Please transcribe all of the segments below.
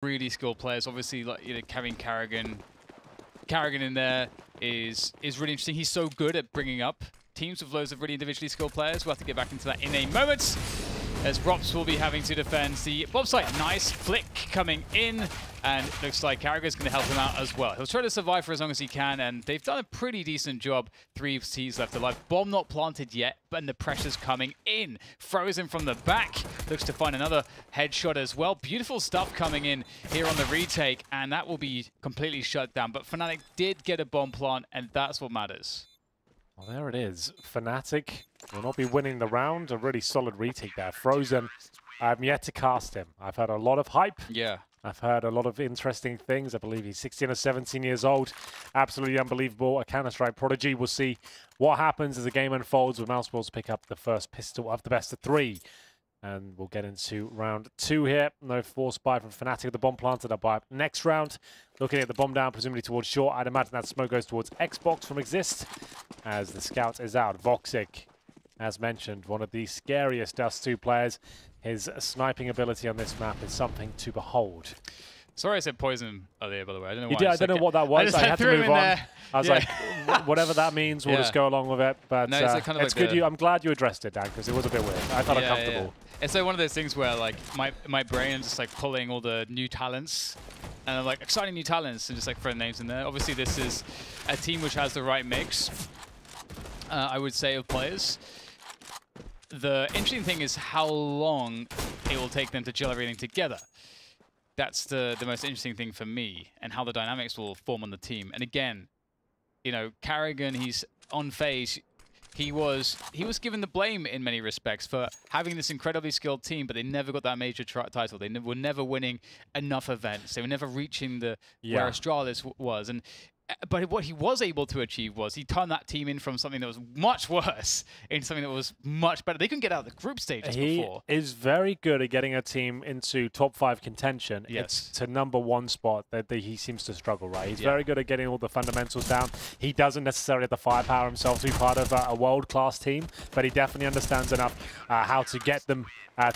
really skilled players. Obviously, like carrying Carrigan in there is really interesting. He's so good at bringing up teams with loads of really individually skilled players. We'll have to get back into that in a moment, as Rops will be having to defend the bomb site. Nice flick coming in, and looks like Carragher's going to help him out as well. He'll try to survive for as long as he can, and they've done a pretty decent job. 3 Cs left alive. Bomb not planted yet, but the pressure's coming in. Frozen from the back. Looks to find another headshot as well. Beautiful stuff coming in here on the retake, and that will be completely shut down. But Fnatic did get a bomb plant, and that's what matters. Well, there it is. Fnatic will not be winning the round. A really solid retake there. Frozen, I've yet to cast him. I've heard a lot of hype. Yeah. I've heard a lot of interesting things. I believe he's 16 or 17 years old. Absolutely unbelievable. A Counter-Strike prodigy. We'll see what happens as the game unfolds with Mousesports pick up the first pistol of the best of 3. And we'll get into round 2 here. No force buy from Fnatic. The bomb planted up by next round. Looking at the bomb down, presumably towards short. I'd imagine that smoke goes towards Xbox from Exist as the scout is out. Voxic, as mentioned, one of the scariest Dust 2 players. His sniping ability on this map is something to behold. Sorry I said poison earlier, by the way. I don't know why. You did, I don't know what that was. I had to move on. I was like, whatever that means, we'll just go along with it. But no, it's, kind of it's good. I'm glad you addressed it, Dan, because it was a bit weird. I felt uncomfortable. Yeah. It's like one of those things where like my brain is just like pulling all the new talents, and I'm like exciting new talents, and just like throwing names in there. Obviously, this is a team which has the right mix, I would say, of players. The interesting thing is how long it will take them to gel everything together. That's the most interesting thing for me, and how the dynamics will form on the team. And again, you know, Carrigan, he's on FaZe. He was given the blame in many respects for having this incredibly skilled team, but they never got that major title. They were never winning enough events. They were never reaching the where Astralis was. And but what he was able to achieve was he turned that team in from something that was much worse into something that was much better. They couldn't get out of the group stages before. He is very good at getting a team into top 5 contention. It's to #1 spot that he seems to struggle, right? He's very good at getting all the fundamentals down. He doesn't necessarily have the firepower himself to be part of a world-class team, but he definitely understands enough how to get them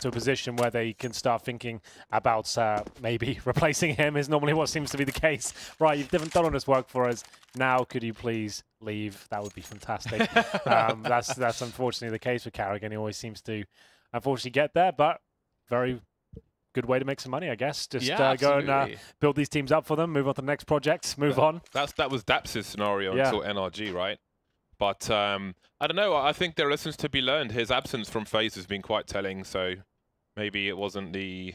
to a position where they can start thinking about maybe replacing him is normally what seems to be the case. Right, you've done all this work for us. Now, could you please leave? That would be fantastic. That's unfortunately the case with Carrigan. He always seems to, unfortunately, get there, but very good way to make some money, I guess. Just go and build these teams up for them, move on to the next project, move on. That was Daps' scenario until NRG, right? But I don't know. I think there are lessons to be learned. His absence from FaZe has been quite telling, so maybe it wasn't the...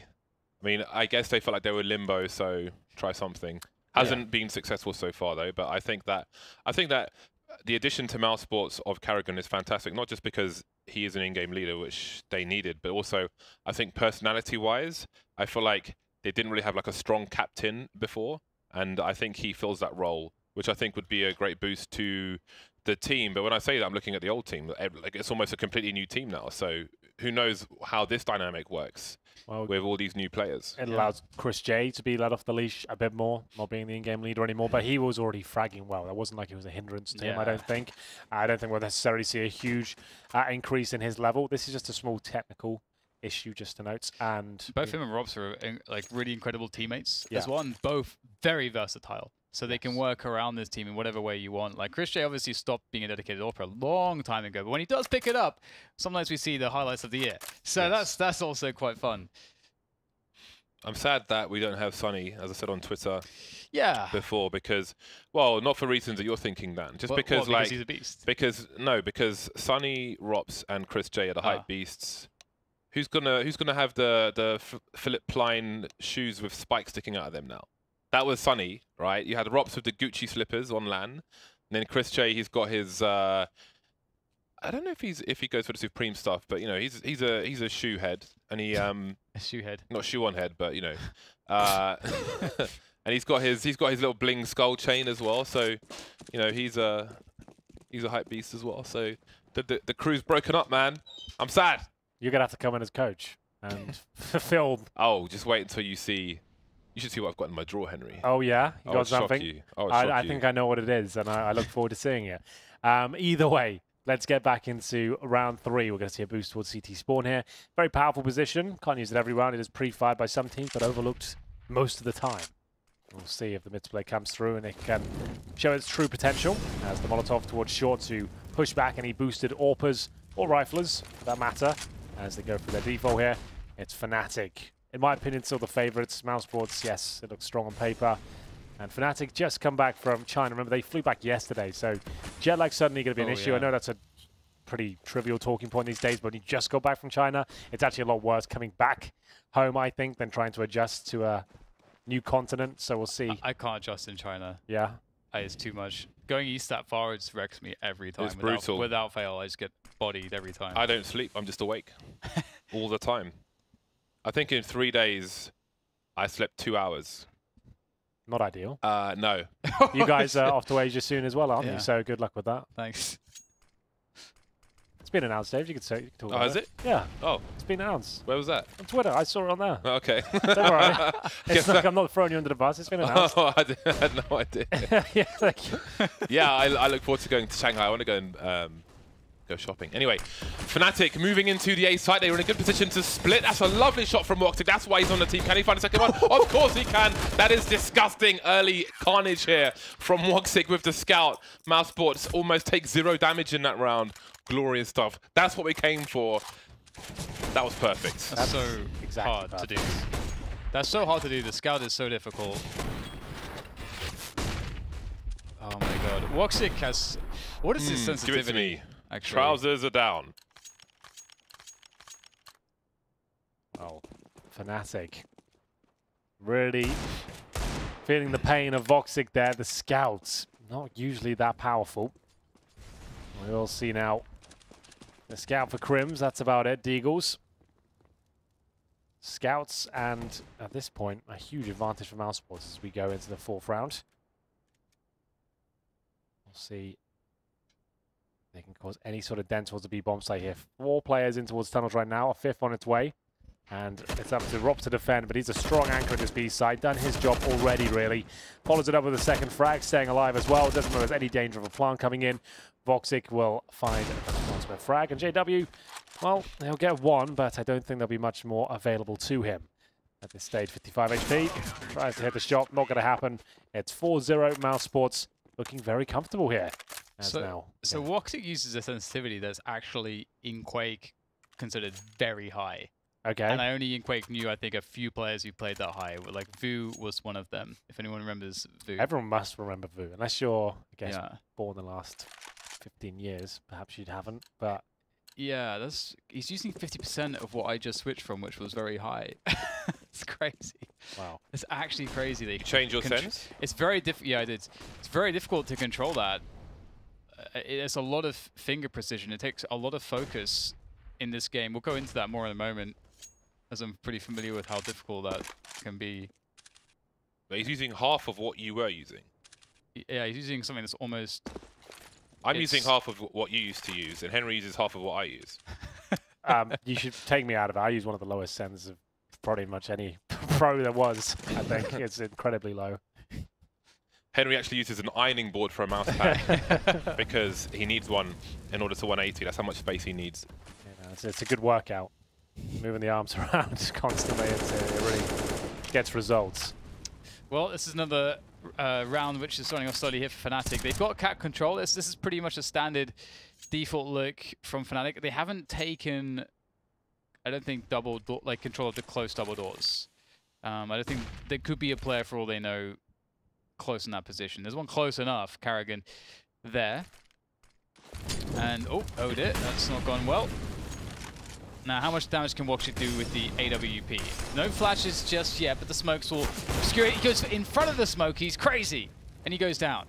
I mean, I guess they felt like they were limbo, so try something. Hasn't been successful so far, though, but I think that the addition to Mousesports of Carrigan is fantastic, not just because he is an in-game leader, which they needed, but also I think personality-wise, I feel like they didn't really have like a strong captain before, and I think he fills that role, which I think would be a great boost to the team. But when I say that, I'm looking at the old team. Like, it's almost a completely new team now, so who knows how this dynamic works with all these new players. It allows Chris J to be let off the leash a bit more, not being the in-game leader anymore, but he was already fragging well. It wasn't like it was a hindrance to him, I don't think. I don't think we'll necessarily see a huge increase in his level. This is just a small technical issue, just to note. And both him and Robs are like really incredible teammates as well, and both very versatile. So they can work around this team in whatever way you want. Like, Chris J obviously stopped being a dedicated AWP a long time ago, but when he does pick it up, sometimes we see the highlights of the year. So that's also quite fun. I'm sad that we don't have Sunny, as I said on Twitter before, because, well, not for reasons that you're thinking, Dan. Just because he's a beast. Because Sunny, Rops, and Chris J are the hype beasts. Who's gonna have the Philip Plein shoes with spikes sticking out of them now? That was Sunny, right? You had Rops with the Gucci slippers on LAN, and then Chris J, he's got his. I don't know if he goes for the Supreme stuff, but you know he's a shoe head, and he a shoe head, not shoe on head, but you know, and he's got his little bling skull chain as well. So, you know, he's a hype beast as well. So the crew's broken up, man. I'm sad. You're gonna have to come in as coach and film. Oh, just wait until you see. You should see what I've got in my drawer, Henry. Oh, yeah? You got something? You. I think I know what it is, and I look forward to seeing it. Either way, let's get back into round 3. We're going to see a boost towards CT spawn here. Very powerful position. Can't use it every round. It is pre-fired by some teams, but overlooked most of the time. We'll see if the mid-play comes through and it can show its true potential as the Molotov towards short to push back any boosted AWPers or riflers, for that matter, as they go through their default here. It's Fnatic. In my opinion, still the favorites. Mousesports, yes, it looks strong on paper. And Fnatic just come back from China. Remember, they flew back yesterday, so jet lag's suddenly going to be an issue. Yeah. I know that's a pretty trivial talking point these days, but when you just got back from China, it's actually a lot worse coming back home, I think, than trying to adjust to a new continent. So we'll see. I can't adjust in China. Yeah? It's too much. Going east that far, it just wrecks me every time. It's brutal. Without fail, I just get bodied every time. I don't sleep. I'm just awake all the time. I think in 3 days, I slept 2 hours. Not ideal. No. You guys are off to Asia soon as well, aren't you? So good luck with that. Thanks. It's been announced, Dave. You could say. You could talk about is it? Yeah. Oh. It's been announced. Where was that? On Twitter. I saw it on there. Oh, okay. Don't worry. It's like I'm not throwing you under the bus. It's been announced. Oh, I had no idea. Yeah, thank you. Yeah, I look forward to going to Shanghai. I want to go and go shopping. Anyway, Fnatic moving into the A site. They were in a good position to split. That's a lovely shot from Woxic. That's why he's on the team. Can he find a second one? Of course he can. That is disgusting early carnage here from Woxic with the scout. Mousesports almost take 0 damage in that round. Glorious stuff. That's what we came for. That was perfect. That's so hard to do. That's so hard to do. The scout is so difficult. Oh my god. Woxic has... What is his sensitivity? Give it to me. Actually. Trousers are down. Oh, Fnatic. Really feeling the pain of Woxic there. The scouts, not usually that powerful. We'll see now. The scout for Crims, that's about it. Deagles. Scouts, and at this point, a huge advantage for Mousesports as we go into the 4th round. We'll see. They can cause any sort of dent towards the B bomb site here. 4 players in towards tunnels right now, a 5th on its way. And it's up to Rop to defend, but he's a strong anchor at this B side. Done his job already, really. Follows it up with a 2nd frag, staying alive as well. Doesn't know there's any danger of a plant coming in. Woxic will find a ultimate frag. And JW, well, he'll get 1, but I don't think there'll be much more available to him. At this stage, 55 HP. Tries to hit the shot, not going to happen. It's 4-0 Mousesports, looking very comfortable here. So Woxic uses a sensitivity that's actually in Quake considered very high. Okay. And I only in Quake knew, I think, a few players who played that high. Like, Vu was one of them, if anyone remembers Vu. Everyone must remember Vu, unless you're, I guess, born in the last 15 years. Perhaps you haven't, but... Yeah, he's using 50% of what I just switched from, which was very high. It's crazy. Wow. It's actually crazy. That you change your sense? It's very difficult. Yeah, I did. It's very difficult to control that. It's a lot of finger precision. It takes a lot of focus in this game. We'll go into that more in a moment, as I'm pretty familiar with how difficult that can be. But he's using half of what you were using. Yeah, he's using something that's almost... I'm using half of what you used to use, and Henry uses half of what I use. You should take me out of it. I use one of the lowest sends of pretty much any pro there was. I think it's incredibly low. Henry actually uses an ironing board for a mouse pad because he needs one in order to 180. That's how much space he needs. Yeah, it's a good workout. Moving the arms around constantly, it really gets results. Well, this is another round which is starting off slowly here for Fnatic. They've got cap control. This is pretty much a standard default look from Fnatic. They haven't taken, I don't think, control of the close double doors. I don't think there could be a player, for all they know, close in that position. There's one close enough, Carrigan, there. And, oh, it. That's not gone well. Now, how much damage can Woxic do with the AWP? No flashes just yet, but the smokes will obscure it. He goes in front of the smoke. He's crazy. And he goes down.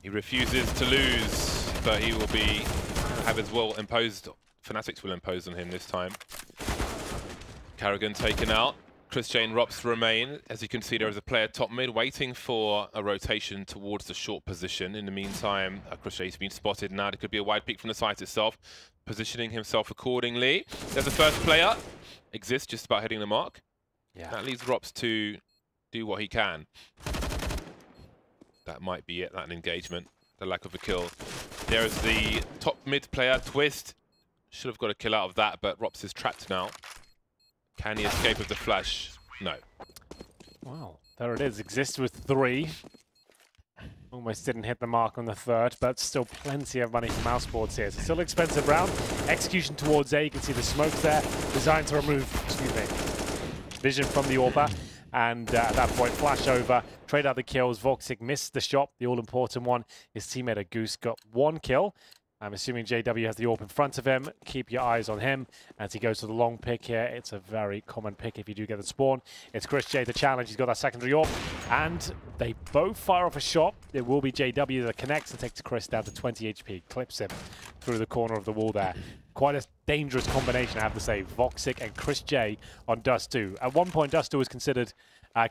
He refuses to lose, but he will have his will imposed. Fnatic's will imposed on him this time. Carrigan taken out. Chris Jane Rops remain. As you can see, there is a player top mid waiting for a rotation towards the short position. In the meantime, Chris Jane's been spotted now. There could be a wide peek from the site itself, positioning himself accordingly. There's the first player. Exists just about hitting the mark. Yeah. That leaves Rops to do what he can. That might be it, that engagement. The lack of a kill. There is the top mid player, Twist. Should have got a kill out of that, but Rops is trapped now. Can he escape with the flash? No. Wow, there it is. Exists with 3. Almost didn't hit the mark on the 3rd, but still plenty of money for Mousesports here. So still expensive round. Execution towards A. You can see the smokes there, designed to remove, vision from the AWPer. And at that point, flash over, trade out the kills. Voxic missed the shot, the all-important one. His teammate Goose got 1 kill. I'm assuming JW has the AWP in front of him. Keep your eyes on him as he goes to the long pick here. It's a very common pick if you do get the spawn. It's Chris J the challenge. He's got that secondary AWP. And they both fire off a shot. It will be JW that connects and takes Chris down to 20 HP. Clips him through the corner of the wall there. Quite a dangerous combination, I have to say. Voxic and Chris J on Dust 2. At one point, Dust 2 was considered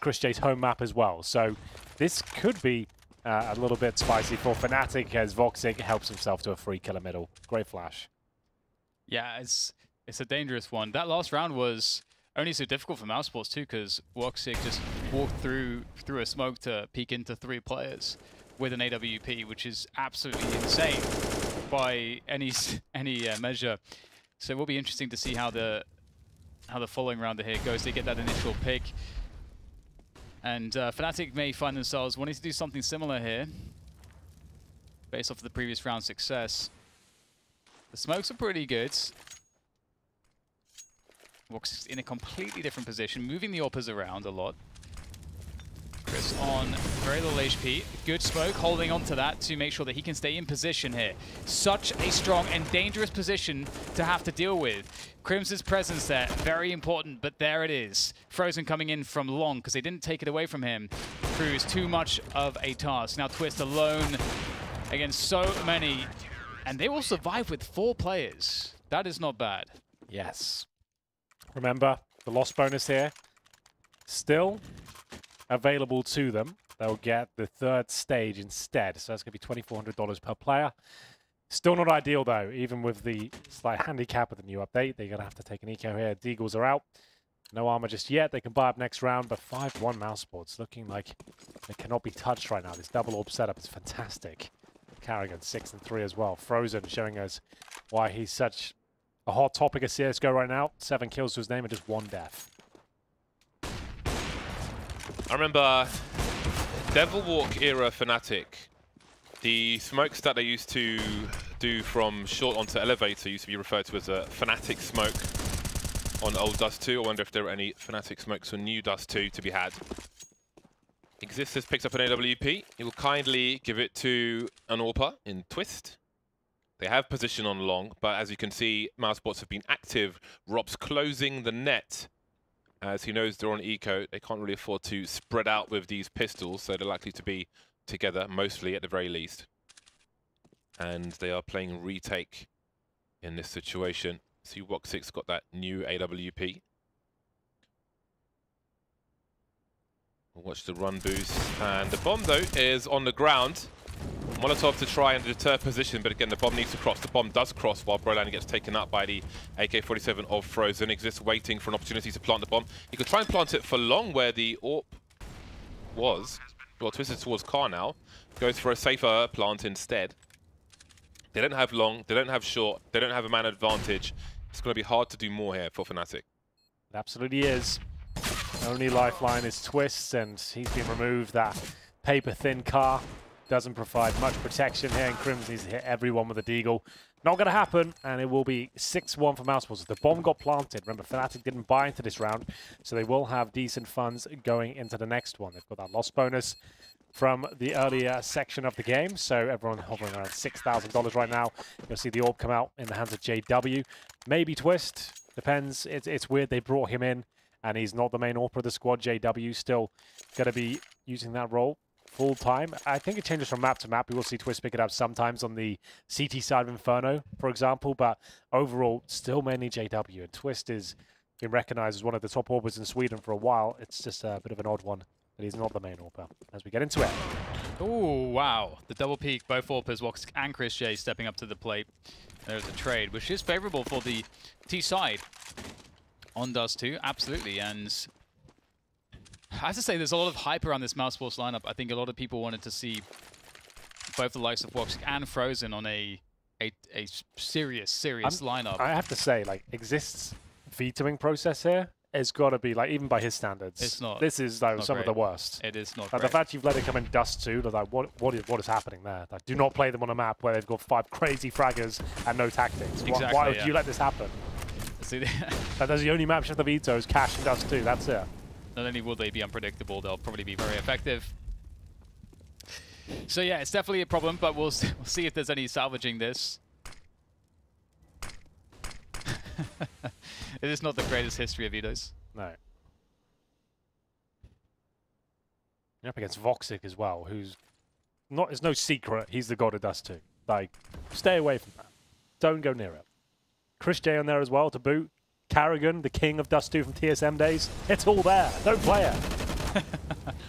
Chris J's home map as well. So this could be a little bit spicy for Fnatic as Voxic helps himself to a free killer middle. Great flash. Yeah, it's a dangerous one. That last round was only so difficult for Mousesports too, because Voxic just walked through a smoke to peek into 3 players with an AWP, which is absolutely insane by any measure. So it will be interesting to see how the following round here goes. They get that initial pick. And Fnatic may find themselves wanting to do something similar here, based off of the previous round success. The smokes are pretty good. Vox in a completely different position, moving the AWPers around a lot. Chris on very little HP. Good smoke, holding on to that to make sure that he can stay in position here. Such a strong and dangerous position to have to deal with. Crimson's presence there, very important, but there it is. Frozen coming in from long because they didn't take it away from him. Crew is too much of a task. Now Twist alone against so many, and they will survive with 4 players. That is not bad. Yes. Remember, the loss bonus here, still available to them. They'll get the 3rd stage instead, so that's going to be $2,400 per player. Still not ideal though, even with the slight handicap of the new update. They're going to have to take an eco here. Deagles are out. No armor just yet. They can buy up next round, but 5-1 Mousesports looking like they cannot be touched right now. This double AWP setup is fantastic. Carrigan 6-3 as well. Frozen showing us why he's such a hot topic of CSGO right now. 7 kills to his name and just 1 death. I remember Devil Walk era Fnatic. The smokes that they used to do from short onto elevator used to be referred to as a Fnatic smoke on old Dust 2. I wonder if there are any Fnatic smokes on new Dust 2 to be had. Exists picks up an AWP. He will kindly give it to an AWPer in Twist. They have position on long, but as you can see, Mousesports have been active. Rob's closing the net. As he knows they're on eco, they can't really afford to spread out with these pistols, so they're likely to be together, mostly at the very least. And they are playing retake in this situation. See, Voxic's got that new AWP. We'll watch the run boost. And the bomb, though, is on the ground. Molotov to try and deter position, but again, the bomb needs to cross. The bomb does cross while Broline gets taken up by the AK-47 of Frozen. Exists waiting for an opportunity to plant the bomb. He could try and plant it for long where the AWP was. Well, twisted towards car now. Goes for a safer plant instead. They don't have long, they don't have short, they don't have a man advantage. It's going to be hard to do more here for Fnatic. It absolutely is. Only lifeline is Twist, and he's been removed. That paper-thin car doesn't provide much protection here, and Crimson needs to hit everyone with a deagle. Not going to happen, and it will be 6-1 for Mousesports. The bomb got planted. Remember, Fnatic didn't buy into this round, so they will have decent funds going into the next one. They've got that loss bonus from the earlier section of the game, so everyone hovering around $6,000 right now. You'll see the AWP come out in the hands of JW. Maybe Twist, depends. It's weird they brought him in, and he's not the main AWPer of the squad. JW still going to be using that role full time. I think it changes from map to map. We will see Twist pick it up sometimes on the CT side of Inferno, for example, but overall, still mainly JW. And Twist is been recognized as one of the top AWPers in Sweden for a while. It's just a bit of an odd one that he's not the main AWPer as we get into it. Oh, wow. The double peak, both AWPers, Vox and Chris J stepping up to the plate. There's a trade, which is favorable for the T side on Dust 2, absolutely. And I have to say, there's a lot of hype around this Mousesports lineup. I think a lot of people wanted to see both the likes of Vox and Frozen on a serious lineup. I have to say, like, Exist's vetoing process here has got to be, like, even by his standards, it's not. This is like some of the worst. It is not. Like, the fact you've let it come in Dust 2, like, what is happening there? Like, do not play them on a map where they've got 5 crazy fraggers and no tactics. Exactly, why would you let this happen? Like, that's the only map Shift the Veto is Cash and Dust 2. That's it. Not only will they be unpredictable, they'll probably be very effective. So yeah, it's definitely a problem, but we'll see if there's any salvaging this. It is not the greatest history of Veto's. No. You're up against Voxic as well, who's not. It's no secret he's the god of Dust 2. Like, stay away from that. Don't go near it. Chris J on there as well to boot. Carrigan, the king of Dust 2 from TSM days. It's all there. Don't play it.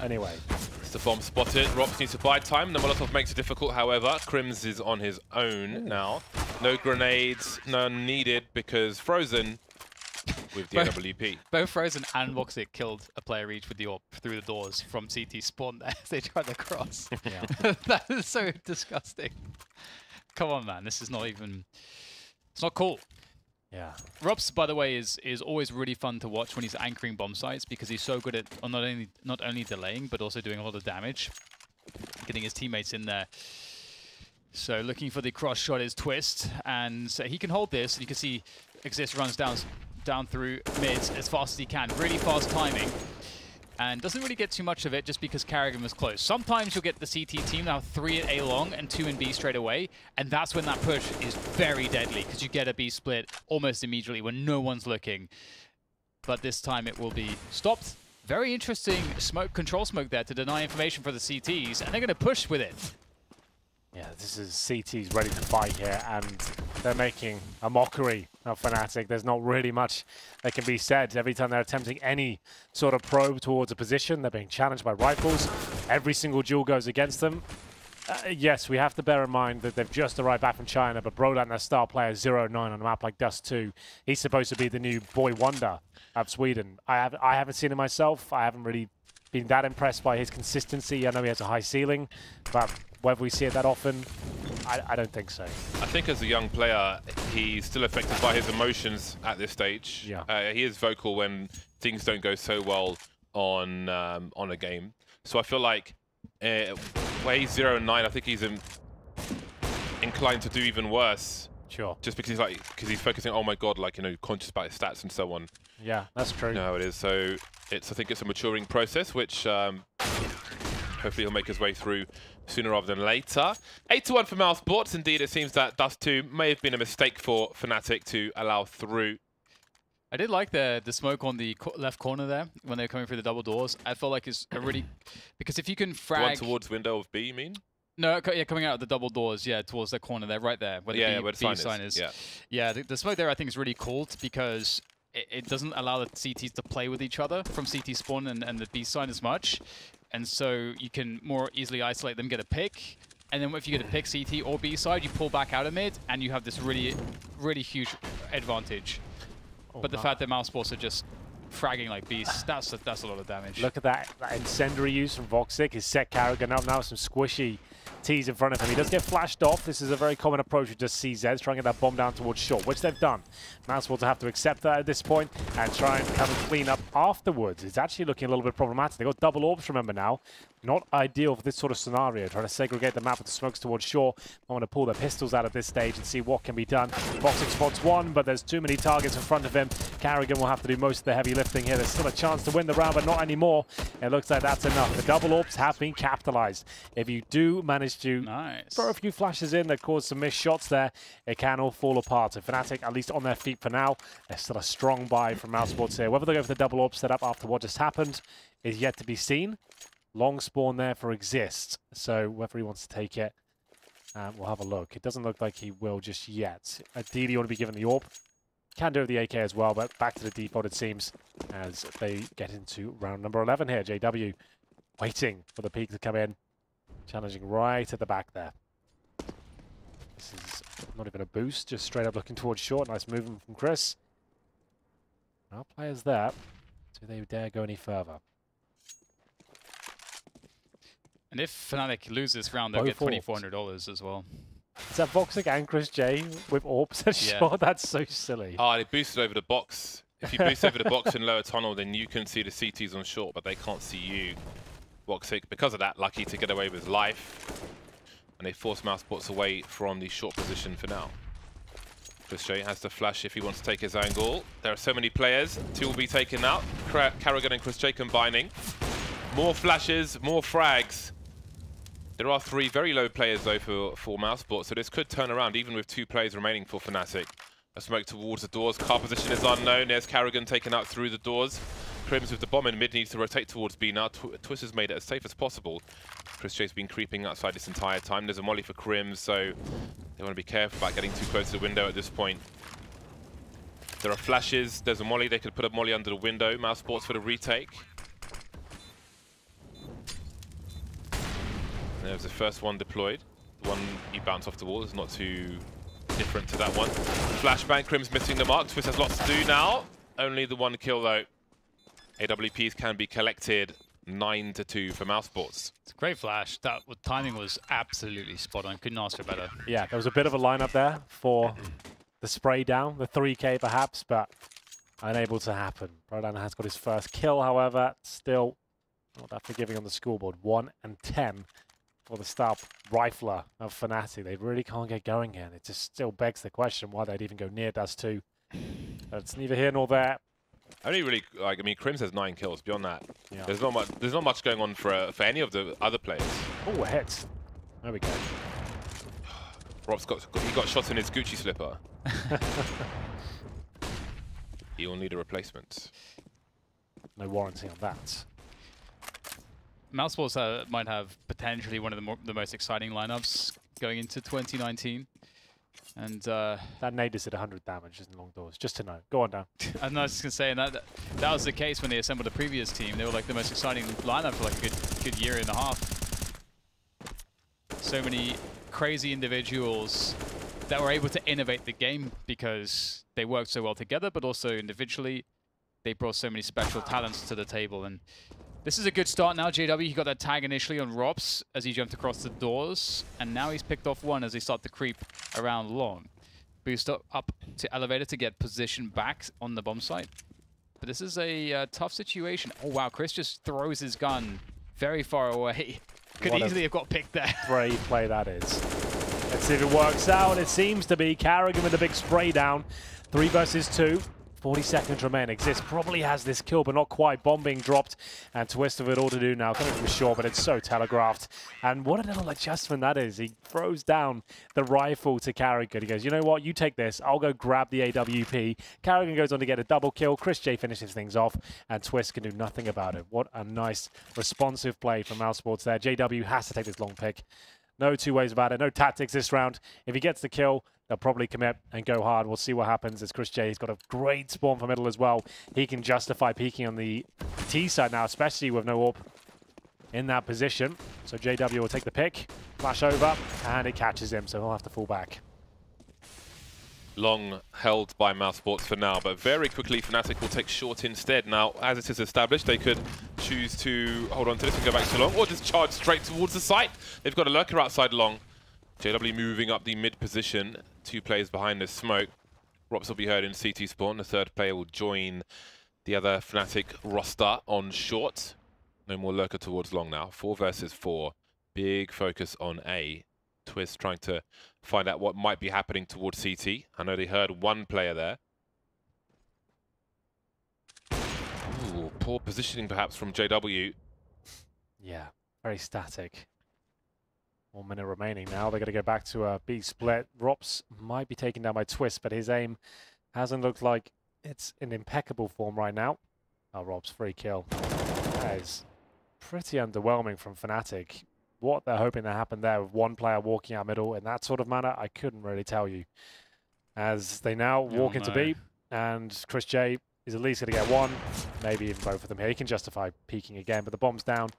Anyway. It's the bomb spotted. Rox needs to buy time. The Molotov makes it difficult, however. Crims is on his own now. No grenades, none needed because Frozen with the AWP. Both Frozen and Voxic killed a player each with the AWP through the doors from CT spawn there as they tried to cross. Yeah. That is so disgusting. Come on, man. This is not even... It's not cool. Yeah. Robs, by the way, is always really fun to watch when he's anchoring bomb sites because he's so good at not only delaying but also doing a lot of damage, getting his teammates in there. So looking for the cross shot is Twist, and so he can hold this. And you can see Exist runs down through mids as fast as he can, really fast timing, and doesn't really get too much of it just because Carrigan was close. Sometimes you'll get the CT team now 3 at A long and 2 in B straight away, and that's when that push is very deadly because you get a B split almost immediately when no one's looking. But this time it will be stopped. Very interesting control smoke there to deny information for the CTs, and they're going to push with it. Yeah, this is CT's ready to fight here, and they're making a mockery of Fnatic. There's not really much that can be said. Every time they're attempting any sort of probe towards a position, they're being challenged by rifles. Every single duel goes against them. Yes, we have to bear in mind that they've just arrived back from China, but Brodan, their star player, 0-9 on a map like Dust 2. He's supposed to be the new boy wonder of Sweden. I haven't seen him myself. I haven't really been that impressed by his consistency. I know he has a high ceiling, but whether we see it that often, I don't think so. I think as a young player, he's still affected by his emotions at this stage. Yeah. He is vocal when things don't go so well on a game. So I feel like where he's 0-9, I think he's inclined to do even worse. Sure. Just because he's focusing, oh my god, like, you know, conscious about his stats and so on. Yeah, that's true. No, it is. So I think it's a maturing process, which hopefully he'll make his way through sooner rather than later. 8-1 for Mousesports. Indeed, it seems that Dust 2 may have been a mistake for Fnatic to allow through. I did like the smoke on the left corner there when they were coming through the double doors. I felt like it's a really... Because if you can frag... The one towards window of B, you mean? No, yeah, coming out of the double doors, yeah, towards the corner there, right there, where the where B sign is. Yeah, the smoke there I think is really cool because it doesn't allow the CTs to play with each other from CT spawn and the B sign as much. And so you can more easily isolate them, get a pick. And then if you get a pick CT or B side, you pull back out of mid, and you have this really, really huge advantage. Oh, but the fact that Mousesports are just fragging like beasts, that's a lot of damage. Look at that incendiary use from Voxic. His set Carrigan up now, some squishy T's in front of him. He does get flashed off. This is a very common approach with just CZs, trying to get that bomb down towards short, which they've done. Mousesports have to accept that at this point and try and come and clean up afterwards. It's actually looking a little bit problematic. They've got double orbs, remember now. Not ideal for this sort of scenario. Trying to segregate the map with the smokes towards shore. I want to pull their pistols out at this stage and see what can be done. Voxic spots one, but there's too many targets in front of him. Carrigan will have to do most of the heavy lifting here. There's still a chance to win the round, but not anymore. It looks like that's enough. The double orbs have been capitalized. If you do manage to throw a few flashes in that cause some missed shots there, it can all fall apart. So Fnatic, at least on their feet for now, there's still a strong buy from Mousesports here. Whether they go for the double orb setup after what just happened is yet to be seen. Long spawn there for Exist, so whether he wants to take it, we'll have a look. It doesn't look like he will just yet. Ideally, you want to be given the AWP. Can do with the AK as well, but back to the default it seems as they get into round number 11 here. JW waiting for the peak to come in, challenging right at the back there. This is not even a boost, just straight up looking towards short. Nice movement from Chris. Our players there. Do they dare go any further? And if Fnatic loses this round, they'll get $2,400 as well. Is that Voxic and Chris J with AWPs? Yeah. Sure, that's so silly. Oh, they boosted over the box if you boost over the box in lower tunnel, then you can see the CTs on short, but they can't see you. Woxic, because of that, lucky to get away with life. And they force Mousesports away from the short position for now. ChrisJ has to flash if he wants to take his angle. There are so many players. 2 will be taken out. Carrigan and ChrisJ combining. More flashes, more frags. There are 3 very low players though for Mousesports, so this could turn around even with 2 players remaining for Fnatic. A smoke towards the doors. Car position is unknown. There's Carrigan taken out through the doors. Crims with the bomb in mid needs to rotate towards B now. Twist has made it as safe as possible. ChrisJ's been creeping outside this entire time. There's a molly for Crims, so they want to be careful about getting too close to the window at this point. There are flashes. There's a molly. They could put a molly under the window. Mousesports for the retake. There's the first one deployed. The one he bounced off the wall is not too different to that one. Flashbang, Crims missing the mark. Twist has lots to do now. Only the 1 kill though. AWPs can be collected. 9-2 for Mousesports. It's a great flash. That timing was absolutely spot on. Couldn't ask for better. Yeah, there was a bit of a lineup there for the spray down, the 3K perhaps, but unable to happen. Brodan has got his first kill, however, still not that forgiving on the scoreboard. 1 and 10 for the star rifler of Fnatic. They really can't get going here. It just still begs the question why they'd even go near Dust 2. But it's neither here nor there. Only really, like, I mean, Crims has 9 kills. Beyond that, yeah. There's not much going on for any of the other players. Oh, a hit. There we go. Rob's he got shot in his Gucci slipper. He will need a replacement. No warranty on that. Mousesports might have potentially one of the most exciting lineups going into 2019. And that nade just did 100 damage in long doors, just to know. Go on, Dan. And I was just going to say, and that was the case when they assembled the previous team. They were like the most exciting lineup for like a good year and a half. So many crazy individuals that were able to innovate the game because they worked so well together, but also individually, they brought so many special talents to the table. And this is a good start now. JW, he got that tag initially on Robs as he jumped across the doors, and now he's picked off 1 as they start to creep around long. Boost up to elevator to get position back on the bomb site. But this is a tough situation. Oh wow, Chris just throws his gun very far away. Could easily have got picked there. Brave play that is. Let's see if it works out. It seems to be Carrigan with a big spray down. 3 versus 2. 40 seconds remain. Exist probably has this kill, but not quite. Bomb being dropped, and Twist of it all to do now. Coming from short, but it's so telegraphed. And what a little adjustment that is. He throws down the rifle to Carrigan. He goes, you know what? You take this. I'll go grab the AWP. Carrigan goes on to get a double kill. ChrisJ finishes things off, and Twist can do nothing about it. What a nice, responsive play from Mousesports there. JW has to take this long pick. No 2 ways about it. No tactics this round. If he gets the kill, they'll probably commit and go hard. We'll see what happens as ChrisJ has got a great spawn for middle as well. He can justify peeking on the T side now, especially with no AWP in that position. So JW will take the pick, flash over, and it catches him, so he'll have to fall back. Long held by Mousesports for now, but very quickly Fnatic will take short instead. Now, as it is established, they could choose to hold on to this and go back to long, or just charge straight towards the site. They've got a lurker outside long. JW moving up the mid position. 2 players behind the smoke. Rops will be heard in CT spawn. The 3rd player will join the other Fnatic roster on short. No more lurker towards long now. 4 versus 4. Big focus on A. Twist trying to find out what might be happening towards CT. I know they heard 1 player there. Ooh, poor positioning perhaps from JW. Yeah, very static. 1 minute remaining now. They're going to go back to a B split. Rops might be taken down by Twist, but his aim hasn't looked like it's in impeccable form right now. Oh, Rob's free kill. That is pretty underwhelming from Fnatic. What they're hoping to happen there with 1 player walking out middle in that sort of manner, I couldn't really tell you. As they now walk into B, and ChrisJ is at least going to get 1, maybe even both of them here. He can justify peeking again, but the bomb's down.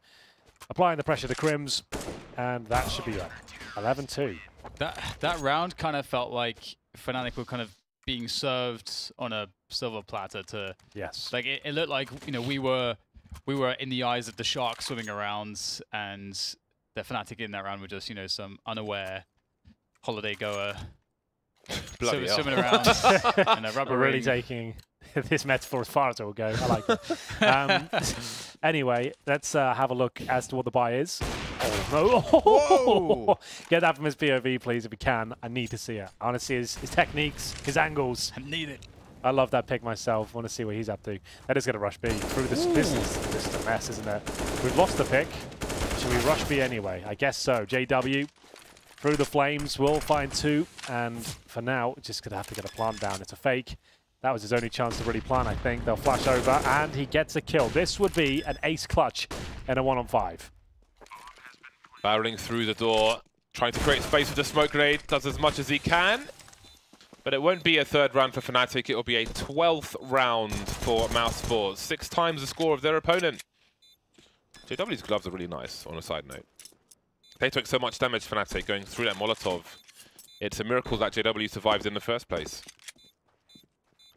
Applying the pressure to Crims, and that should be that. 11-2. That round kind of felt like Fnatic were kind of being served on a silver platter to... Yes. Like, it looked like, you know, we were in the eyes of the shark swimming around, and the Fnatic in that round were just, you know, some unaware holiday goer swimming around in a rubber really ring. taking This metaphor as far as it will go. I like it. Anyway, let's have a look as to what the buy is. Oh, no. Get that from his POV, please, if you can. I need to see it. I want to see his techniques, his angles. I need it. I love that pick myself. I want to see what he's up to. That is going to rush B through this. This is a mess, isn't it? We've lost the pick. Should we rush B anyway? I guess so. JW through the flames. Will find 2. And for now, just going to have to get a plant down. It's a fake. That was his only chance to really plant, I think. They'll flash over, and he gets a kill. This would be an ace clutch in a 1-on-5. Barreling through the door, trying to create space with the smoke grenade. Does as much as he can. But it won't be a 3rd round for Fnatic. It will be a 12th round for Mousesports. 6 times the score of their opponent. JW's gloves are really nice, on a side note. They took so much damage, Fnatic, going through that Molotov. It's a miracle that JW survived in the first place.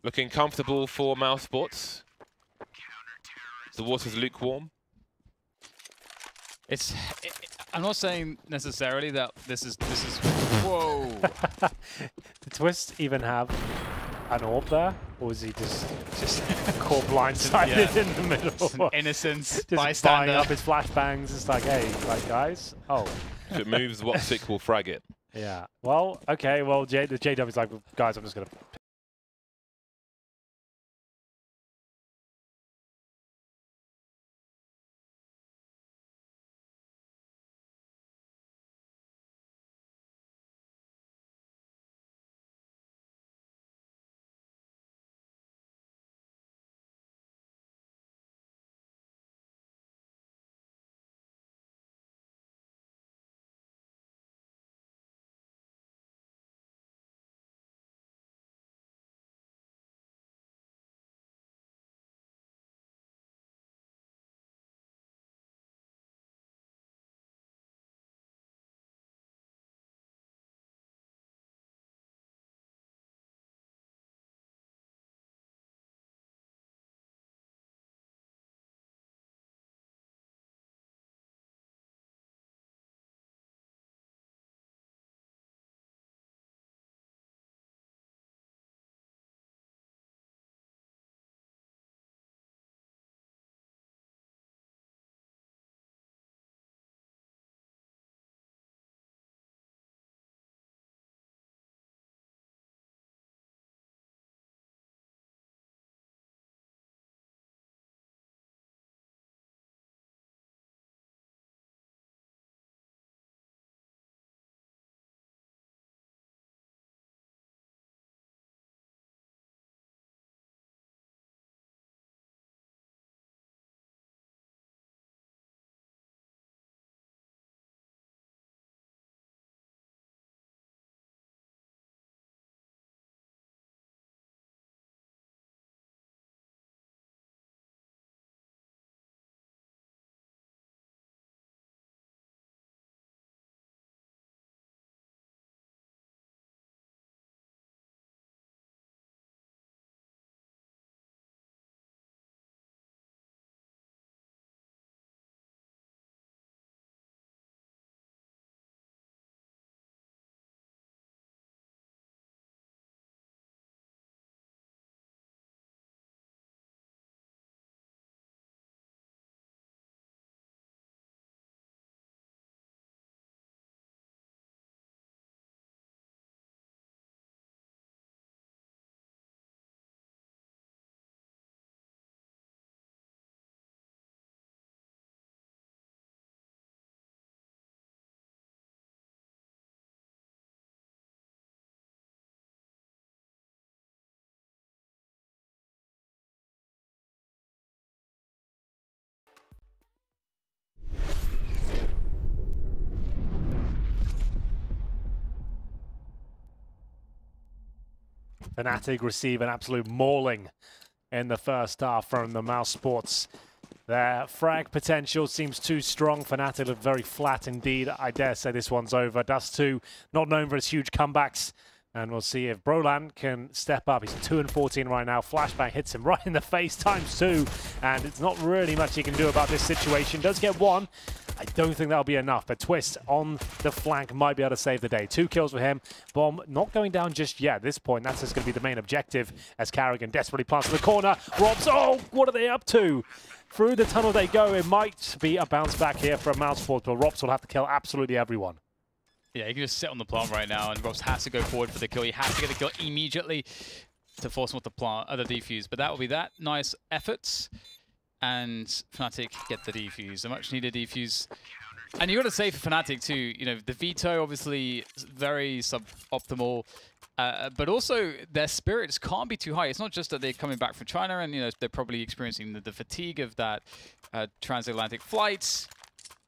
Looking comfortable for Mousesports. The water's lukewarm. I'm not saying necessarily that this is whoa. Did Twist even have an orb there, or was he just caught blindsided in the middle? Innocence, just bystander. buying up his flashbangs. It's like, hey, like guys, oh. If it moves, what sick will frag it? Yeah. Well, okay. Well, the JW's like, guys, I'm just gonna. Fnatic receive an absolute mauling in the first half from the Mousesports. Their frag potential seems too strong. Fnatic look very flat indeed. I dare say this one's over. Dust2, not known for his huge comebacks. And we'll see if Brolan can step up. He's 2-14 right now. Flashbang hits him right in the face ×2. And it's not really much he can do about this situation. Does get one. I don't think that'll be enough, but Twist on the flank might be able to save the day. 2 kills for him. Bomb not going down just yet at this point. That's just going to be the main objective as Karrigan desperately plants in the corner. Robs, oh, what are they up to? Through the tunnel they go. It might be a bounce back here from Mousesports, but Robs will have to kill absolutely everyone. Yeah, he can just sit on the plant right now, and Robs has to go forward for the kill. He has to get the kill immediately to force him off the plant, the defuse. But that will be that. Nice efforts. And Fnatic get the defuse, a much needed defuse. And you got to say for Fnatic too, you know, the veto obviously very suboptimal, but also their spirits can't be too high. It's not just that they're coming back from China and, you know, they're probably experiencing the fatigue of that transatlantic flight,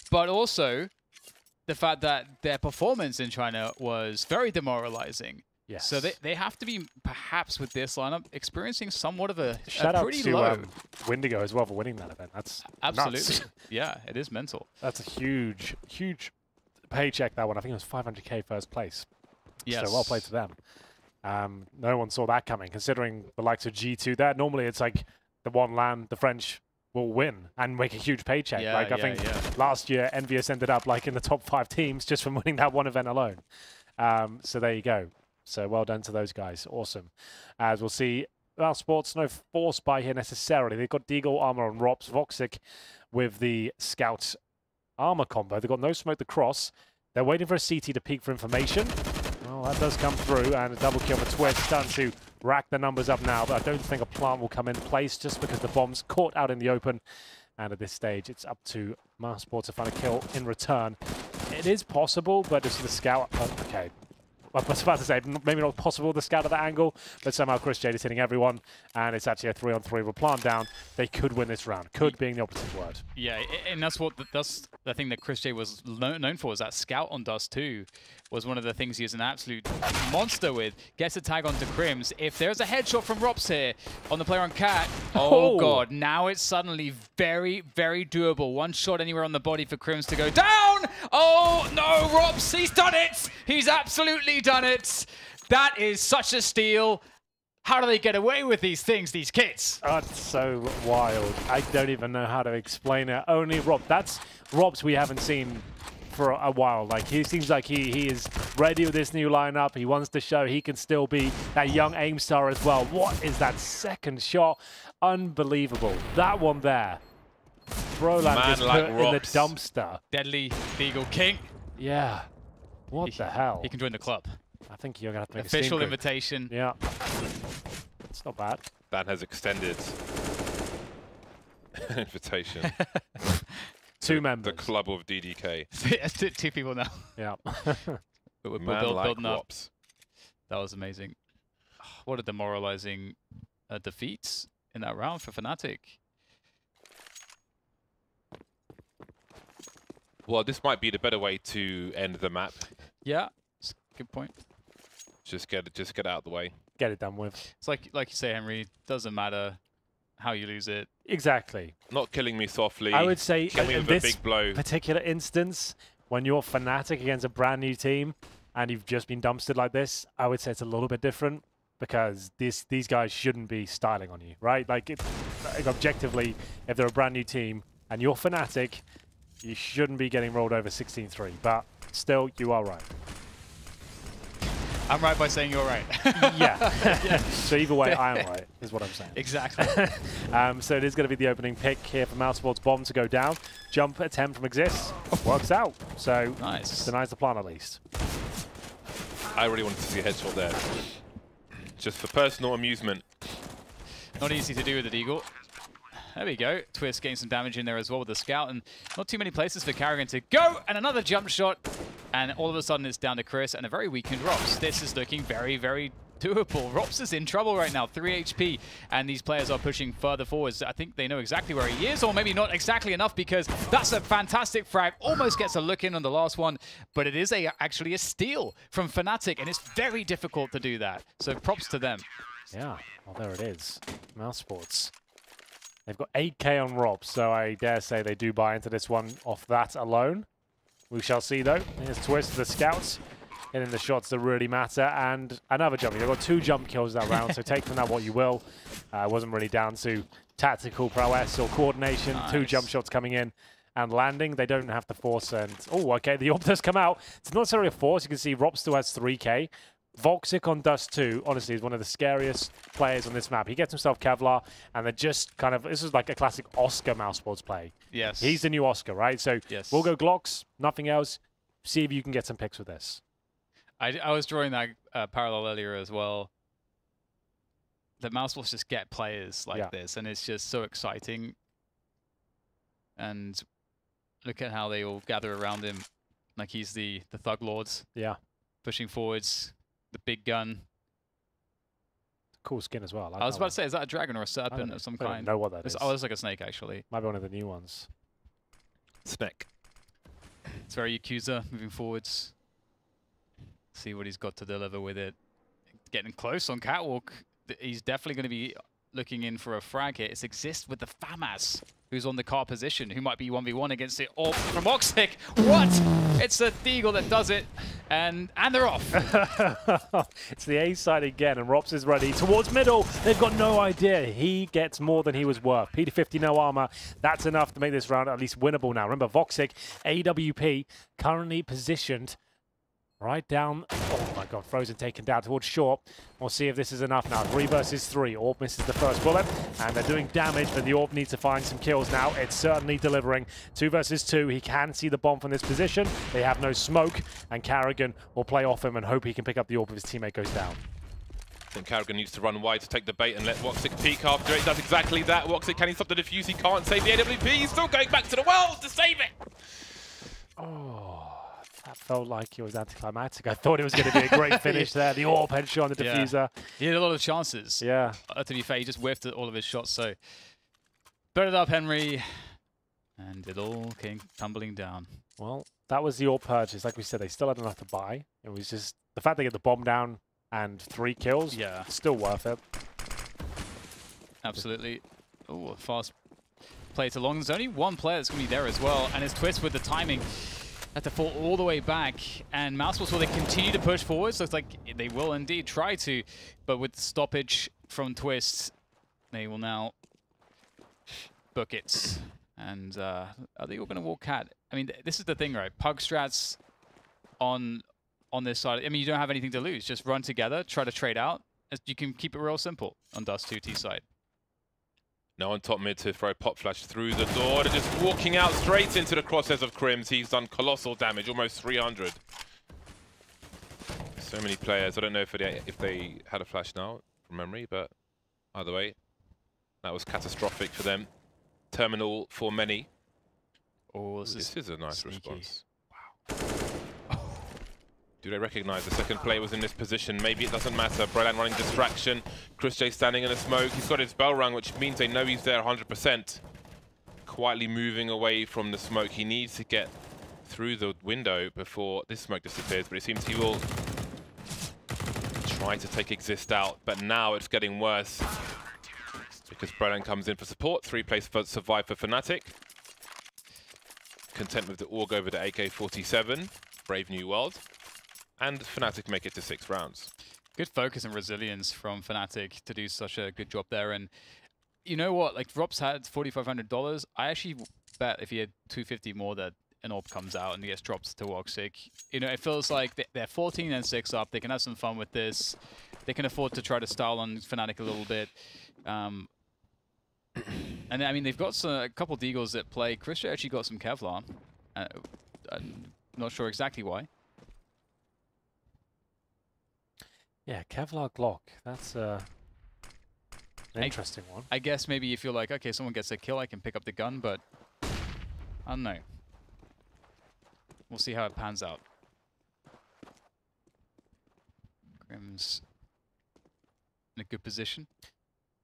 but also the fact that their performance in China was very demoralizing. Yes. So they have to be, perhaps with this lineup, experiencing somewhat of a Shout out pretty to low. Wendigo as well for winning that event. That's absolutely nuts. Yeah, it is mental. That's a huge, huge paycheck, that one. I think it was 500k first place. Yes. So well played to them. No one saw that coming, considering the likes of G2 there. Normally it's like the one LAN, the French will win and make a huge paycheck. Yeah, like I think last year Envious ended up like in the top 5 teams just from winning that one event alone. So there you go. So well done to those guys. Awesome. As we'll see, Mousesports, no force buy here necessarily. They've got Deagle armor on Rops. Voxic with the Scout armor combo. They've got no smoke to cross. They're waiting for a CT to peek for information. Well, that does come through, and a double kill for Twist. Starting to rack the numbers up now, but I don't think a plant will come in place just because the bomb's caught out in the open. And at this stage, it's up to Mousesports to find a kill in return. It is possible, but just the Scout... okay. I was about to say, maybe not possible to scout at that angle, but somehow Chris Jade is hitting everyone, and it's actually a 3-on-3 with a plant down. They could win this round. Could being the opposite word. Yeah, and that's the thing that Chris Jade was known for, is that scout on Dust 2 was one of the things he is an absolute monster with. Gets a tag onto Crims. If there's a headshot from Rops here on the player on Cat, oh god, now it's suddenly very, very doable. One shot anywhere on the body for Crims to go down! Oh no, Rops, he's done it! He's absolutely done it! That is such a steal. How do they get away with these things, these kids? That's so wild. I don't even know how to explain it. Only Rob. That's Robs we haven't seen for a while. Like, he seems like he is ready with this new lineup. He wants to show he can still be that young aim star as well. What is that second shot? Unbelievable. That one there. Broland is like put in the dumpster. Deadly Beagle King. Yeah. What the hell? He can join the club. I think you're going to have to make official a invitation. Yeah. It's not bad. Dan has extended invitation. 2 members. The club of DDK. Yes, 2 people now. Yeah. We're building up. That was amazing. What a demoralizing defeat in that round for Fnatic. Well, this might be the better way to end the map. Yeah, good point. Just get out of the way. Get it done with. It's like you say, Henry. Doesn't matter how you lose it. Exactly. Not killing me softly. I would say in this big blow. Particular instance, when you're Fnatic against a brand new team and you've just been dumpstered like this, I would say it's a little bit different because these guys shouldn't be styling on you, right? Like objectively, if they're a brand new team and you're Fnatic, you shouldn't be getting rolled over 16-3. But still, you are right. I'm right by saying you're right. Yeah. So either way, I am right, is what I'm saying. Exactly. So it is going to be the opening pick here for Mousesports. Bomb to go down. Jump attempt from Exist. Works out. So nice. Denies the plan at least. I really wanted to see a headshot there. Just for personal amusement. Not easy to do with the Deagle. There we go. Twist getting some damage in there as well with the Scout, and not too many places for Karrigan to go, and another jump shot, and all of a sudden it's down to Chris and a very weakened Rops. This is looking very, very doable. Rops is in trouble right now, 3 HP, and these players are pushing further forwards. I think they know exactly where he is, or maybe not exactly enough, because that's a fantastic frag. Almost gets a look in on the last one, but it is actually a steal from Fnatic, and it's very difficult to do that. So props to them. Yeah, well, there it is. Mousesports. They've got 8k on Rob, so I dare say they do buy into this one off that alone. We shall see, though. Here's Twist, the Scouts, hitting the shots that really matter, and another jump. They've got 2 jump kills that round, so take from that what you will. It wasn't really down to tactical prowess or coordination. Nice. 2 jump shots coming in, and landing. They don't have to force and... Oh, okay, the AWP does come out. It's not necessarily a force. You can see Rop still has 3k. Voxic on Dust 2, honestly, is one of the scariest players on this map. He gets himself Kevlar, and they're just kind of... This is like a classic Oscar Mousesports play. Yes. He's the new Oscar, right? So yes. We'll go Glocks, nothing else. See if you can get some picks with this. I was drawing that parallel earlier as well. The Mousesports just get players like this, and it's just so exciting. And look at how they all gather around him. Like he's the Thug Lords. Yeah. Pushing forwards. The big gun. Cool skin as well. I was about to say, is that a dragon or a serpent of some kind? I don't know what that is. Oh, it's like a snake, actually. Might be one of the new ones. Snake. It's very Yakuza, moving forwards. See what he's got to deliver with it. Getting close on Catwalk. He's definitely going to be looking in for a frag here. It's Exist with the FAMAS, who's on the car position, who might be 1v1 against it. Or from Oxic. What? It's a Deagle that does it. And they're off. It's the A side again, and Rops is ready towards middle. They've got no idea. He gets more than he was worth. P50, no armor. That's enough to make this round at least winnable now. Remember, Voxic, AWP, currently positioned right down. Oh my god, Frozen taken down towards short. We'll see if this is enough now. 3 versus 3. Orb misses the first bullet, and they're doing damage, but the Orb needs to find some kills now. It's certainly delivering. 2 versus 2. He can see the bomb from this position. They have no smoke, and Carrigan will play off him and hope he can pick up the Orb if his teammate goes down. I think Carrigan needs to run wide to take the bait and let Woxic peek after it. Does exactly that. Woxic, can he stop the defuse? He can't save the AWP. He's still going back to the wells to save it. Oh. That felt like it was anticlimactic. I thought it was going to be a great finish there. The AWP headshot on the diffuser. He had a lot of chances. Yeah. To be fair, he just whiffed all of his shots. So, burn it up, Henry. And it all came tumbling down. Well, that was the AWP purchase. Like we said, they still had enough to buy. It was just the fact they get the bomb down and 3 kills. Yeah. Still worth it. Absolutely. Oh, a fast play to long. There's only one player that's going to be there as well. And his Twist with the timing. Had to fall all the way back, and Mousesports, will they continue to push forwards? Looks like they will indeed try to, but with stoppage from Twist, they will now book it. And are they all going to walk cat? I mean, this is the thing, right? Pug strats on this side. I mean, you don't have anything to lose. Just run together, try to trade out. You can keep it real simple on Dust 2T side. Now on top mid to throw Pop Flash through the door. They're just walking out straight into the crosshairs of Crims. He's done colossal damage, almost 300. So many players. I don't know if they had a flash now from memory, but either way, that was catastrophic for them. Terminal for many. Oh, this is a nice sneaky response. Wow. Do they recognize the second player was in this position? Maybe it doesn't matter. Brelan running distraction. Chris J standing in the smoke. He's got his bell rung, which means they know he's there 100%. Quietly moving away from the smoke. He needs to get through the window before this smoke disappears, but it seems he will try to take Exist out. But now it's getting worse because Brelan comes in for support. 3 plays for survive for Fnatic. Content with the AUG over the AK-47. Brave New World. And Fnatic make it to 6 rounds. Good focus and resilience from Fnatic to do such a good job there. And you know what? Like, Rob's had $4,500. I actually bet if he had $250 more that an AWP comes out and he gets dropped to Woxic. You know, it feels like they're 14 and 6 up. They can have some fun with this. They can afford to try to style on Fnatic a little bit. And I mean, they've got a couple Deagles that play. Chris actually got some Kevlar. I'm not sure exactly why. Yeah, Kevlar Glock. That's an interesting one. I guess maybe you feel like, okay, someone gets a kill, I can pick up the gun, but I don't know. We'll see how it pans out. Grim's in a good position.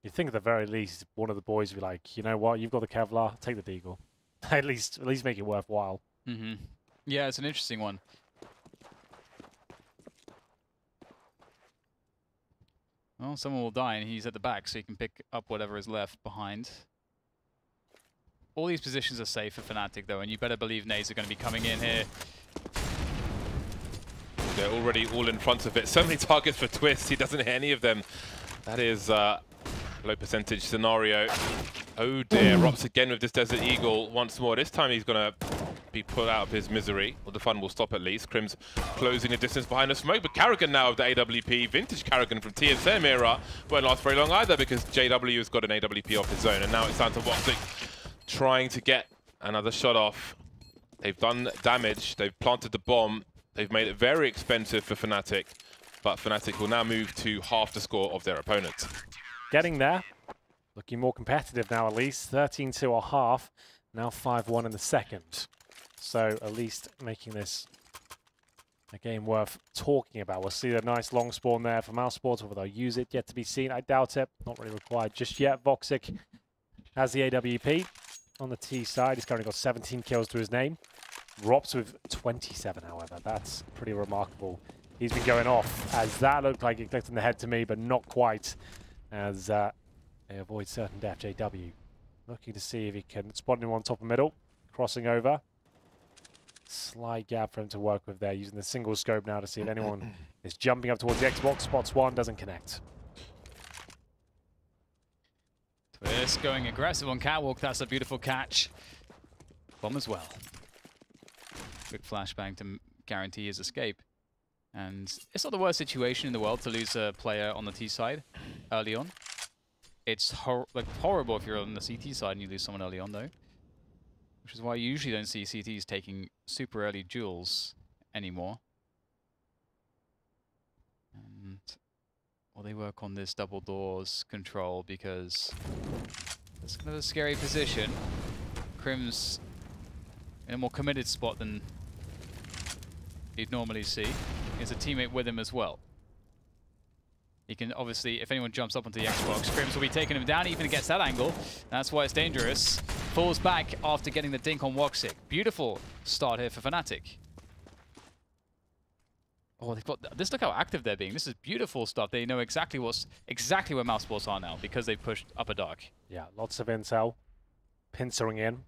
You'd think at the very least one of the boys would be like, you know what, you've got the Kevlar, take the Deagle. at least make it worthwhile. Mm-hmm. Yeah, it's an interesting one. Well, someone will die, and he's at the back, so he can pick up whatever is left behind. All these positions are safe for Fnatic, though, and you better believe nades are going to be coming in here. They're already all in front of it. So many targets for Twist. He doesn't hit any of them. That is a low percentage scenario. Oh dear, Rops again with this Desert Eagle once more. This time he's going to be put out of his misery, or the fun will stop at least. Crim's closing the distance behind the smoke, but Karrigan now of the AWP, vintage Karrigan from TSM era, won't last very long either because JW has got an AWP off his own, and now it's down to Woxic trying to get another shot off. They've done damage, they've planted the bomb, they've made it very expensive for Fnatic, but Fnatic will now move to half the score of their opponents. Getting there, looking more competitive now at least, 13-2 or half, now 5-1 in the second. So at least making this a game worth talking about. We'll see a nice long spawn there for Mousesports, whether they'll use it, yet to be seen. I doubt it, not really required just yet. Woxic has the AWP on the T side. He's currently got 17 kills to his name. Rops with 27, however. That's pretty remarkable. He's been going off, as that looked like it clicked in the head to me, but not quite, as they avoid certain death. JW looking to see if he can spot anyone on top of middle, crossing over. Slight gap for him to work with there, using the single scope now to see if anyone is jumping up towards the Xbox. Spots one, doesn't connect. Twist going aggressive on Catwalk. That's a beautiful catch. Bomb as well. Quick flashbang to guarantee his escape. And it's not the worst situation in the world to lose a player on the T side early on. It's horrible if you're on the CT side and you lose someone early on, though. Which is why you usually don't see CTs taking super early duels anymore. And well, they work on this double doors control because it's kind of a scary position. Crim's in a more committed spot than you'd normally see. He has a teammate with him as well. He can obviously, if anyone jumps up onto the Xbox, Crims will be taking him down even if he gets that angle. That's why it's dangerous. Falls back after getting the dink on Woxic. Beautiful start here for Fnatic. Oh, they've got this. Look how active they're being. This is beautiful stuff. They know exactly where Mousesports are now because they've pushed upper dark. Yeah, lots of intel. Pincering in.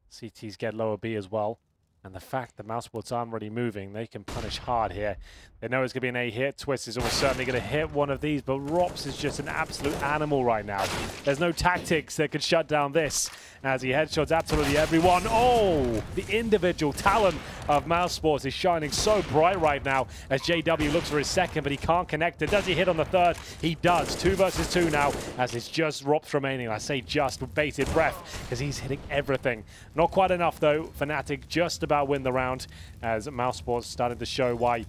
CTs get lower B as well. And the fact that Mousesports aren't really moving, they can punish hard here. They know it's going to be an A hit. Twist is almost certainly going to hit one of these, but Rops is just an absolute animal right now. There's no tactics that could shut down this as he headshots absolutely everyone. Oh, the individual talent of Mousesports is shining so bright right now as JW looks for his second, but he can't connect it. Does he hit on the third? He does. 2 versus 2 now as it's just Rops remaining. I say just with bated breath because he's hitting everything. Not quite enough though. Fnatic just about win the round as Mousesports started to show why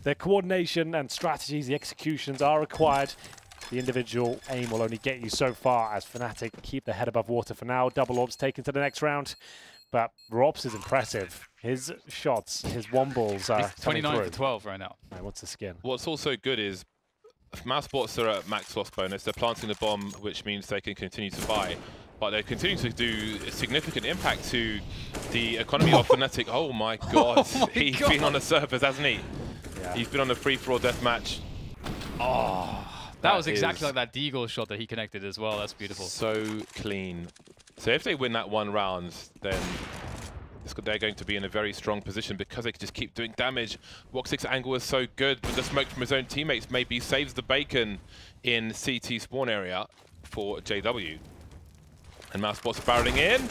the coordination and strategies, the executions are required. The individual aim will only get you so far as Fnatic keep their head above water for now. Double orbs taken to the next round, but Rops is impressive. His shots, his wombles are 29 for 12 right now. Right, what's the skin? What's also good is Mousesports are at max loss bonus. They're planting the bomb, which means they can continue to buy. But they're continuing to do a significant impact to the economy of Fnatic. Oh my god, he's been on the surface, hasn't he? Yeah. He's been on the free-for-all deathmatch. Oh, that was exactly like that Deagle shot that he connected as well. That's beautiful. So clean. So if they win that one round, then they're going to be in a very strong position because they can just keep doing damage. Woxic's angle is so good, but the smoke from his own teammates maybe saves the bacon in CT spawn area for JW. And Mousesports barreling in,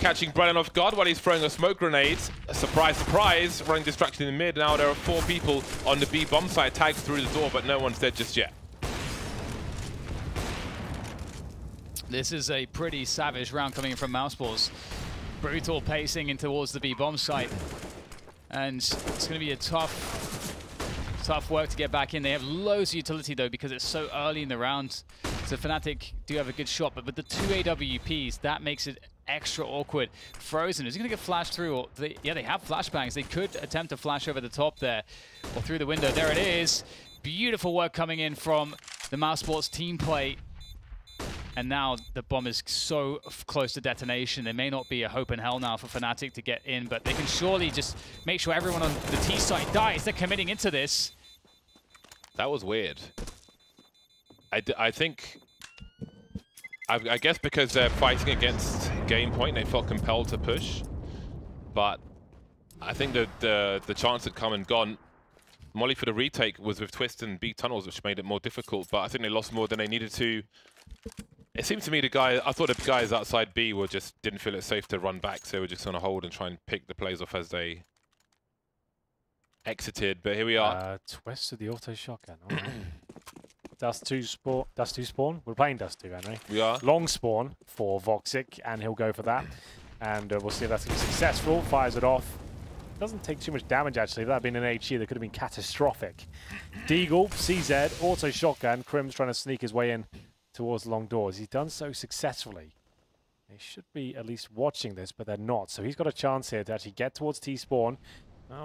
catching Brennan off guard while he's throwing a smoke grenade. A surprise, surprise, running distraction in the mid. Now there are 4 people on the B bomb side, tagged through the door, but no one's dead just yet. This is a pretty savage round coming in from Mousesports. Brutal pacing in towards the B bomb site. And it's going to be a tough work to get back in. They have loads of utility though because it's so early in the round. So Fnatic do have a good shot, but with the 2 AWPs, that makes it extra awkward. Frozen, is he going to get flashed through? Or yeah, they have flashbangs. They could attempt to flash over the top there or through the window. There it is. Beautiful work coming in from the Mousesports team play. And now the bomb is so close to detonation. There may not be a hope in hell now for Fnatic to get in, but they can surely just make sure everyone on the T side dies. They're committing into this. That was weird. I think, I guess because they're fighting against game point, they felt compelled to push. But I think that the chance had come and gone. Molly for the retake was with Twist and B tunnels, which made it more difficult. But I think they lost more than they needed to It seemed to me I thought the guys outside B didn't feel it safe to run back, so we're just going to hold and try and pick the plays off as they exited. But here we are. Twist to the auto shotgun. Right. Dust 2 spawn. We're playing Dust 2, Henry. We are. Long spawn for Voxic, and he'll go for that. And we'll see if that's successful. Fires it off. Doesn't take too much damage, actually. If that had been an HE, that could have been catastrophic. Deagle, CZ, auto shotgun. Crim's trying to sneak his way in towards the long doors. He's done so successfully. They should be at least watching this, but they're not. So he's got a chance here to actually get towards T-spawn.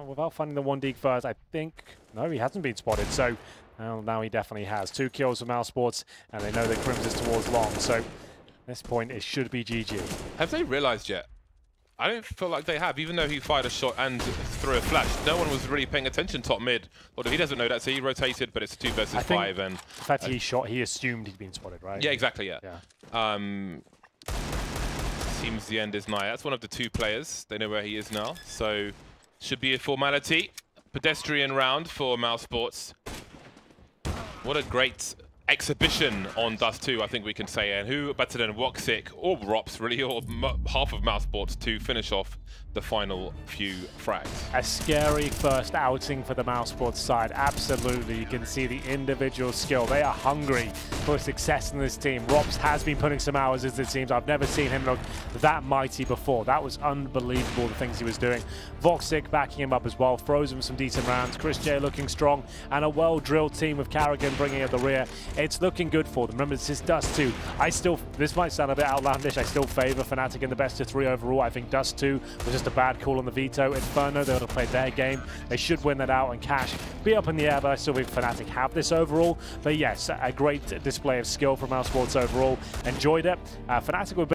Without finding the 1 dig first, I think... No, he hasn't been spotted, so... now he definitely has. 2 kills for Mousesports, and they know that Crims is towards long, so... At this point, it should be GG. Have they realized yet? I don't feel like they have, even though he fired a shot and threw a flash. No one was really paying attention top mid. Although he doesn't know that, so he rotated, but it's a 2 versus 5. And the fact he shot, he assumed he'd been spotted, right? Yeah, exactly, yeah. Seems the end is nigh. That's one of the 2 players. They know where he is now, so should be a formality. Pedestrian round for Mousesports. What a great exhibition on Dust 2, I think we can say, and who better than Voxic or Rops, really, or half of Mousesports to finish off the final few frags. A scary first outing for the Mousesports side, absolutely. You can see the individual skill. They are hungry for success in this team. Rops has been putting some hours into the teams. I've never seen him look that mighty before. That was unbelievable, the things he was doing. Voxic backing him up as well, throws him some decent rounds. Chris J looking strong, and a well-drilled team with Carrigan bringing up the rear. It's looking good for them. Remember, this is Dust 2. This might sound a bit outlandish. I still favor Fnatic in the best of 3 overall. I think Dust 2 was just a bad call on the veto. Inferno, they would have played their game. They should win that out, and Cash be up in the air, but I still think Fnatic have this overall. But yes, a great display of skill from Mousesports overall. Enjoyed it. Fnatic will